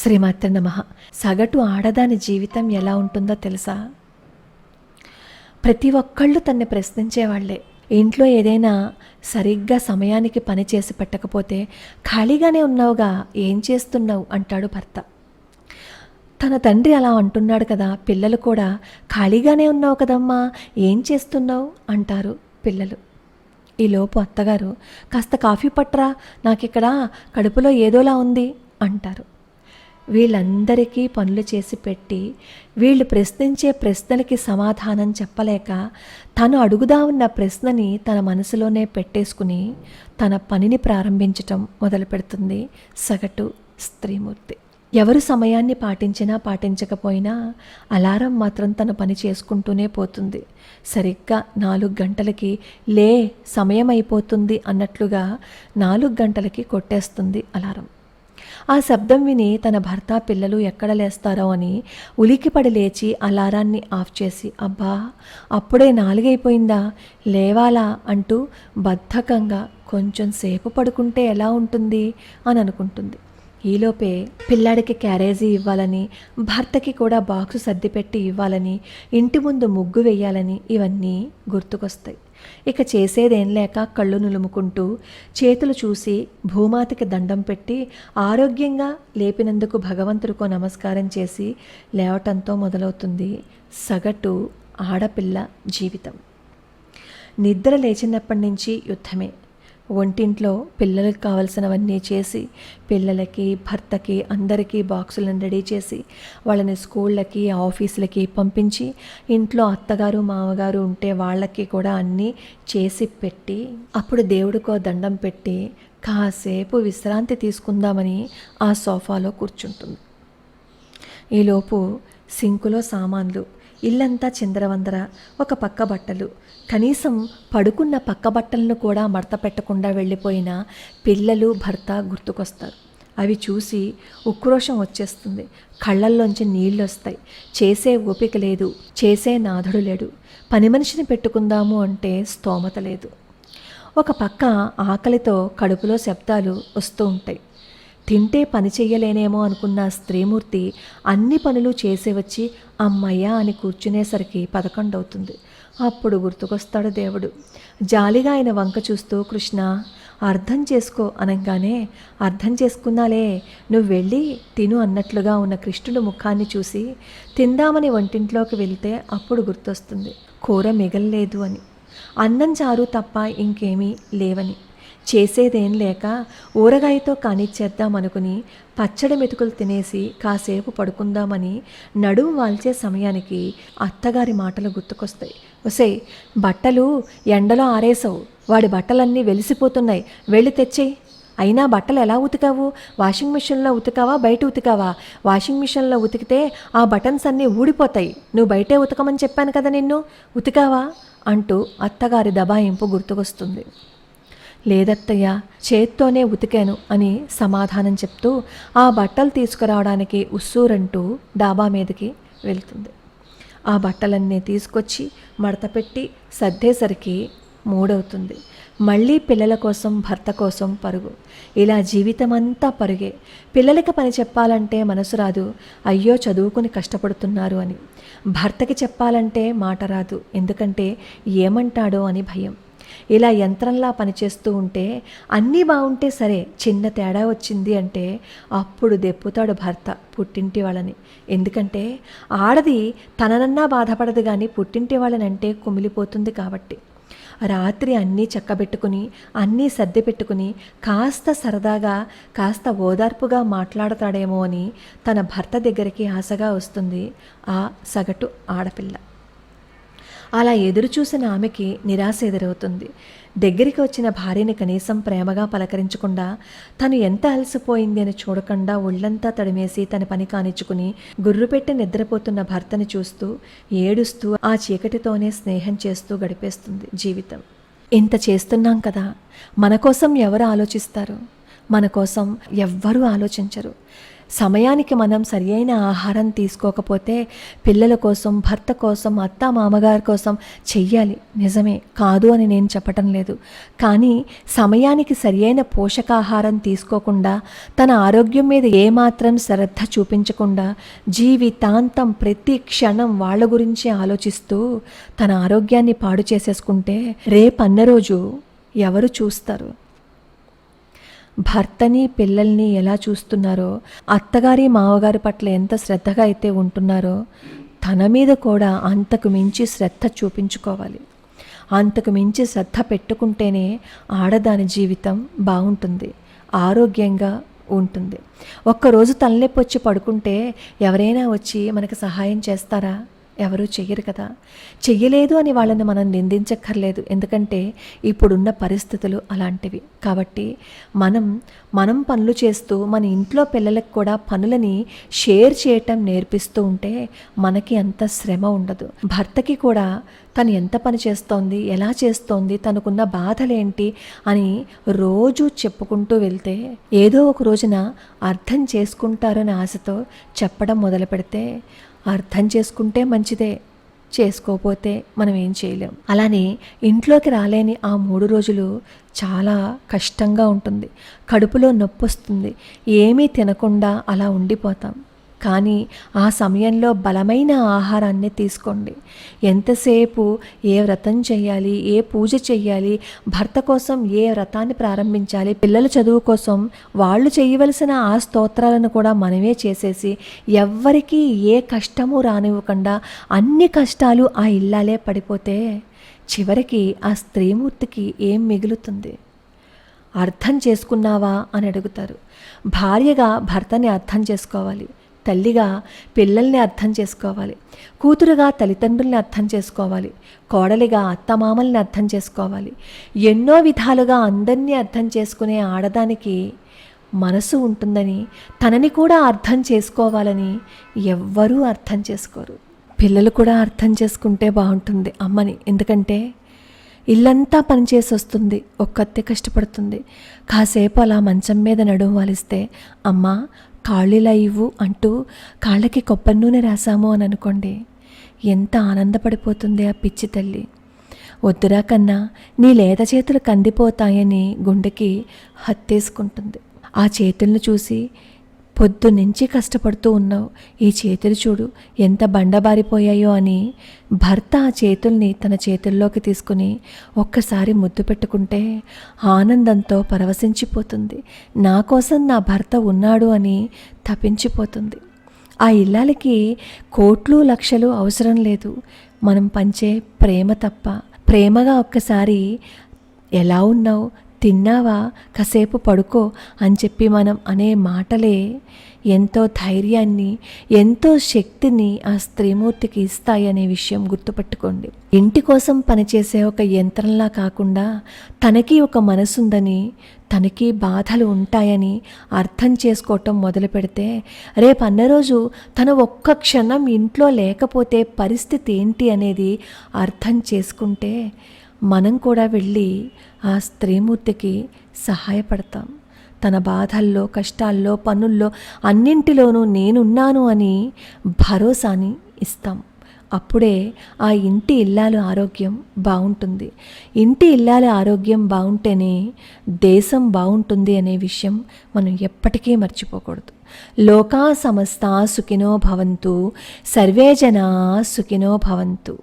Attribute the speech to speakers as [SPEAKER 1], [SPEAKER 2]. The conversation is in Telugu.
[SPEAKER 1] శ్రీమాత్రే నమః. సగటు ఆడదాని జీవితం ఎలా ఉంటుందో తెలుసా? ప్రతి ఒక్కళ్ళు తన్ని ప్రశ్నించేవాళ్లే. ఇంట్లో ఏదైనా సరిగ్గా సమయానికి పని చేసి పెట్టకపోతే ఖాళీగానే ఉన్నావుగా, ఏం చేస్తున్నావు అంటాడు భర్త. తన తండ్రి అలా అంటున్నాడు కదా, పిల్లలు కూడా ఖాళీగానే ఉన్నావు కదమ్మా, ఏం చేస్తున్నావు అంటారు పిల్లలు. ఈలోపు అత్తగారు, కాస్త కాఫీ పట్టరా, నాకిక్కడ కడుపులో ఏదోలా ఉంది అంటారు. వీళ్ళందరికీ పనులు చేసి పెట్టి వీళ్ళు ప్రశ్నించే ప్రశ్నలకి సమాధానం చెప్పలేక తను అడుగుదా ఉన్న ప్రశ్నని తన మనసులోనే పెట్టేసుకుని తన పనిని ప్రారంభించటం మొదలు పెడుతుంది సగటు స్త్రీమూర్తి. ఎవరు సమయాన్ని పాటించినా పాటించకపోయినా అలారం మాత్రం తన పని చేసుకుంటూనే పోతుంది. సరిగ్గా 4 గంటలకి లే, సమయం అయిపోతుంది అన్నట్లుగా 4 గంటలకి కొట్టేస్తుంది అలారం. ఆ శబ్దం విని తన భర్త పిల్లలు ఎక్కడ లేస్తారో అని ఉలికిపడి లేచి అలారాన్ని ఆఫ్ చేసి, అబ్బా అప్పుడే 4 అయిపోయిందా, లేవాలా అంటూ బద్ధకంగా కొంచెం సేపు పడుకుంటే ఎలా ఉంటుంది అని అనుకుంటుంది. ఈలోపే పిల్లాడికి క్యారేజీ ఇవ్వాలని, భర్తకి కూడా బాక్సు సర్దిపెట్టి ఇవ్వాలని, ఇంటి ముందు ముగ్గు వేయాలని ఇవన్నీ గుర్తుకొస్తాయి. ఇక చేసేదేం లేక కళ్ళు నులుముకుంటూ చేతులు చూసి భూమాతకి దండం పెట్టి ఆరోగ్యంగా లేపినందుకు భగవంతుడికో నమస్కారం చేసి లేవటంతో మొదలవుతుంది సగటు ఆడపిల్ల జీవితం. నిద్ర లేచినప్పటి నుంచి యుద్ధమే. వంటింట్లో పిల్లలకు కావలసినవన్నీ చేసి, పిల్లలకి భర్తకి అందరికీ బాక్సులను రెడీ చేసి వాళ్ళని స్కూళ్ళకి ఆఫీసులకి పంపించి, ఇంట్లో అత్తగారు మామగారు ఉంటే వాళ్ళకి కూడా అన్నీ చేసి పెట్టి, అప్పుడు దేవుడికో దండం పెట్టి కాసేపు విశ్రాంతి తీసుకుందామని ఆ సోఫాలో కూర్చుంటుంది. ఈలోపు సింకులో సామాన్లు, ఇల్లంతా చిందరవందర, ఒక పక్క బట్టలు, కనీసం పడుకున్న పక్క బట్టలను కూడా మడత పెట్టకుండా వెళ్ళిపోయిన పిల్లలు భర్త గుర్తుకొస్తారు. అవి చూసి ఉక్రోషం వచ్చేస్తుంది. కళ్ళల్లోంచి నీళ్ళు వస్తాయి. చేసే ఓపిక లేదు, చేసే నాథుడు లేడు. పని మనిషిని పెట్టుకుందాము అంటే స్తోమత లేదు. ఒక పక్క ఆకలితో కడుపులో శబ్దాలు వస్తూ ఉంటాయి. తింటే పని చెయ్యలేనేమో అనుకున్న స్త్రీమూర్తి అన్ని పనులు చేసి వచ్చి అమ్మయ్య అని కూర్చునేసరికి 11 అవుతుంది. అప్పుడు గుర్తుకొస్తాడు దేవుడు. జాలిగా ఆయన వంక చూస్తూ, కృష్ణ అర్థం చేసుకో అనగానే, అర్థం చేసుకున్నాలే, నువ్వు వెళ్ళి తిను అన్నట్లుగా ఉన్న కృష్ణుడు ముఖాన్ని చూసి తిందామని వంటింట్లోకి వెళ్తే అప్పుడు గుర్తొస్తుంది కూర మిగల్లేదు అని, అన్నం చారు తప్ప ఇంకేమీ లేవని. చేసేదేం లేక ఊరగాయతో కానిచ్చేద్దామనుకుని పచ్చడి మెతుకులు తినేసి కాసేపు పడుకుందామని నడుము వాల్చే సమయానికి అత్తగారి మాటలు గుర్తుకొస్తాయి. ఒసే, బట్టలు ఎండలో ఆరేసావు, వాడి బట్టలన్నీ వెలిసిపోతున్నాయి, వెళ్ళి తెచ్చేయి. అయినా బట్టలు ఎలా ఉతికావు? వాషింగ్ మిషన్లో ఉతికావా, బయట ఉతికావా? వాషింగ్ మిషన్లో ఉతికితే ఆ బటన్స్ అన్నీ ఊడిపోతాయి, నువ్వు బయటే ఉతకమని చెప్పాను కదా నిన్ను, ఉతికావా అంటూ అత్తగారి దబాయింపు గుర్తుకొస్తుంది. లేదత్తయ్య, చేత్తోనే ఉతికాను అని సమాధానం చెప్తూ ఆ బట్టలు తీసుకురావడానికి ఉస్సూరంటూ డాబా మీదకి వెళ్తుంది. ఆ బట్టలన్నీ తీసుకొచ్చి మడతపెట్టి సర్దేసరికి 3 అవుతుంది. మళ్ళీ పిల్లల కోసం భర్త కోసం పరుగు. ఇలా జీవితమంతా పరుగే. పిల్లలకి పని చెప్పాలంటే మనసు రాదు, అయ్యో చదువుకుని కష్టపడుతున్నారు అని. భర్తకి చెప్పాలంటే మాట రాదు, ఎందుకంటే ఏమంటాడో అని భయం. ఇలా యంత్రంలా పనిచేస్తూ ఉంటే అన్నీ బాగుంటే సరే, చిన్న తేడా వచ్చింది అంటే అప్పుడు దెప్పుతాడు భర్త పుట్టింటి వాళ్ళని. ఎందుకంటే ఆడది తననన్నా బాధపడదు కానీ పుట్టింటి వాళ్ళనంటే కుమిలిపోతుంది కాబట్టి. రాత్రి అన్నీ చక్కబెట్టుకుని అన్నీ సర్ది పెట్టుకుని కాస్త సరదాగా కాస్త ఓదార్పుగా మాట్లాడతాడేమో అని తన భర్త దగ్గరికి ఆశగా వస్తుంది ఆ సగటు ఆడపిల్ల. అలా ఎదురు చూసిన ఆమెకి నిరాశ ఎదురవుతుంది. దగ్గరికి వచ్చిన భార్యని కనీసం ప్రేమగా పలకరించకుండా, తను ఎంత అలసిపోయింది అని చూడకుండా ఒళ్ళంతా తడిమేసి తన పని కానిచ్చుకుని గుర్రుపెట్టి నిద్రపోతున్న భర్తని చూస్తూ ఏడుస్తూ ఆ చీకటితోనే స్నేహం చేస్తూ గడిపేస్తుంది జీవితం. ఇంత చేస్తున్నాం కదా, మన కోసం ఎవరు ఆలోచిస్తారు? మన కోసం ఎవ్వరూ ఆలోచించరు. సమయానికి మనం సరియైన ఆహారం తీసుకోకపోతే పిల్లల కోసం, భర్త కోసం, అత్త మామగారి కోసం చెయ్యాలి, నిజమే, కాదు అని నేను చెప్పటం లేదు. కానీ సమయానికి సరియైన పోషకాహారం తీసుకోకుండా, తన ఆరోగ్యం మీద ఏమాత్రం శ్రద్ధ చూపించకుండా, జీవితాంతం ప్రతి క్షణం వాళ్ళ గురించి ఆలోచిస్తూ తన ఆరోగ్యాన్ని పాడు చేసేసుకుంటే రేపన్న రోజు ఎవరు చూస్తారు? భర్తని, పిల్లల్ని ఎలా చూస్తున్నారో, అత్తగారి మామగారి పట్ల ఎంత శ్రద్ధగా అయితే ఉంటున్నారో, తన మీద కూడా అంతకు మించి శ్రద్ధ చూపించుకోవాలి. అంతకు మించి శ్రద్ధ పెట్టుకుంటేనే ఆడదాని జీవితం బాగుంటుంది, ఆరోగ్యంగా ఉంటుంది. ఒక్కరోజు తలనొప్పి వచ్చి పడుకుంటే ఎవరైనా వచ్చి మనకు సహాయం చేస్తారా? ఎవరూ చెయ్యరు కదా. చెయ్యలేదు అని వాళ్ళని మనం నిందించక్కర్లేదు, ఎందుకంటే ఇప్పుడున్న పరిస్థితులు అలాంటివి. కాబట్టి మనం పనులు చేస్తూ మన ఇంట్లో పిల్లలకు కూడా పనులని షేర్ చేయటం నేర్పిస్తూ ఉంటే మనకి అంత శ్రమ ఉండదు. భర్తకి కూడా తను ఎంత పని చేస్తోంది, ఎలా చేస్తోంది, తనకున్న బాధలేంటి అని రోజు చెప్పుకుంటూ వెళ్తే ఏదో ఒక రోజున అర్థం చేసుకుంటారని ఆశతో చెప్పడం మొదలు పెడితే, అర్థం చేసుకుంటే మంచిదే, చేసుకోకపోతే మనం ఏం చేయలేం. అలానే ఇంట్లోకి రాలేని ఆ 3 రోజులు చాలా కష్టంగా ఉంటుంది. కడుపులో నొప్పి వస్తుంది, ఏమీ తినకుండా అలా ఉండిపోతాం. కానీ ఆ సమయంలో బలమైన ఆహారాన్ని తీసుకోండి. ఎంతసేపు ఏ వ్రతం చెయ్యాలి, ఏ పూజ చెయ్యాలి, భర్త కోసం ఏ వ్రతాన్ని ప్రారంభించాలి, పిల్లల చదువు కోసం వాళ్ళు చేయవలసిన ఆ స్తోత్రాలను కూడా మనమే చేసేసి ఎవ్వరికీ ఏ కష్టము రానివ్వకుండా అన్ని కష్టాలు ఆ ఇల్లాలే పడిపోతే చివరికి ఆ స్త్రీమూర్తికి ఏం మిగులుతుంది? అర్థం చేసుకున్నావా అని అడుగుతారు. భార్యగా భర్తని అర్థం చేసుకోవాలి, తల్లిగా పిల్లల్ని అర్థం చేసుకోవాలి, కూతురుగా తల్లిదండ్రుల్ని అర్థం చేసుకోవాలి, కోడలిగా అత్తమామల్ని అర్థం చేసుకోవాలి. ఎన్నో విధాలుగా అందరినీ అర్థం చేసుకునే ఆడదానికి మనసు ఉంటుందని, తనని కూడా అర్థం చేసుకోవాలని ఎవ్వరూ అర్థం చేసుకోరు. పిల్లలు కూడా అర్థం చేసుకుంటే బాగుంటుంది అమ్మని. ఎందుకంటే ఇల్లంతా పనిచేసి వస్తుంది, ఒక్కతే కష్టపడుతుంది. కాసేపు అలా మంచం మీద నడుము వాలిస్తే అమ్మ కాళ్ళిలా ఇవ్వు అంటూ కాళ్ళకి కొబ్బరి నూనె రాసాము అని అనుకోండి, ఎంత ఆనందపడిపోతుంది ఆ పిచ్చి తల్లి. వద్దురా కన్నా, నీ లేత చేతులు కందిపోతాయని గుండెకి హత్తేసుకుంటుంది. ఆ చేతులను చూసి పొద్దున్నుంచి కష్టపడుతూ ఉన్నావు, ఈ చేతులు చూడు ఎంత బండబారిపోయాయో అని భర్త ఆ చేతుల్ని తన చేతుల్లోకి తీసుకుని ఒక్కసారి ముద్దు పెట్టుకుంటే ఆనందంతో పరవశించిపోతుంది. నా కోసం నా భర్త ఉన్నాడు అని తపించిపోతుంది. ఆ ఇల్లాలకి కోట్లు లక్షలు అవసరం లేదు, మనం పంచే ప్రేమ తప్ప. ప్రేమగా ఒక్కసారి ఎలా ఉన్నావు, తిన్నావా, కాసేపు పడుకో అని చెప్పి మనం అనే మాటలే ఎంతో ధైర్యాన్ని, ఎంతో శక్తిని ఆ స్త్రీమూర్తికి ఇస్తాయనే విషయం గుర్తుపెట్టుకోండి. ఇంటి కోసం పనిచేసే ఒక యంత్రంలా కాకుండా తనకి ఒక మనసుందని, తనకి బాధలు ఉంటాయని అర్థం చేసుకోవటం మొదలు పెడితే రేపన్న రోజు తన ఒక్క క్షణం ఇంట్లో లేకపోతే పరిస్థితి ఏంటి అనేది అర్థం చేసుకుంటే మనం కూడా వెళ్ళి ఆ స్త్రీమూర్తికి సహాయపడతాం. తన బాధల్లో, కష్టాల్లో, పనుల్లో అన్నింటిలోనూ నేనున్నాను అని భరోసాని ఇస్తాం. అప్పుడే ఆ ఇంటి ఇల్లాల ఆరోగ్యం బాగుంటుంది. ఇంటి ఇల్లాల ఆరోగ్యం బాగుంటేనే దేశం బాగుంటుంది అనే విషయం మనం ఎప్పటికీ మర్చిపోకూడదు. లోకా సమస్తా సుఖినో భవంతు, సర్వే జనా సుఖినో భవంతు.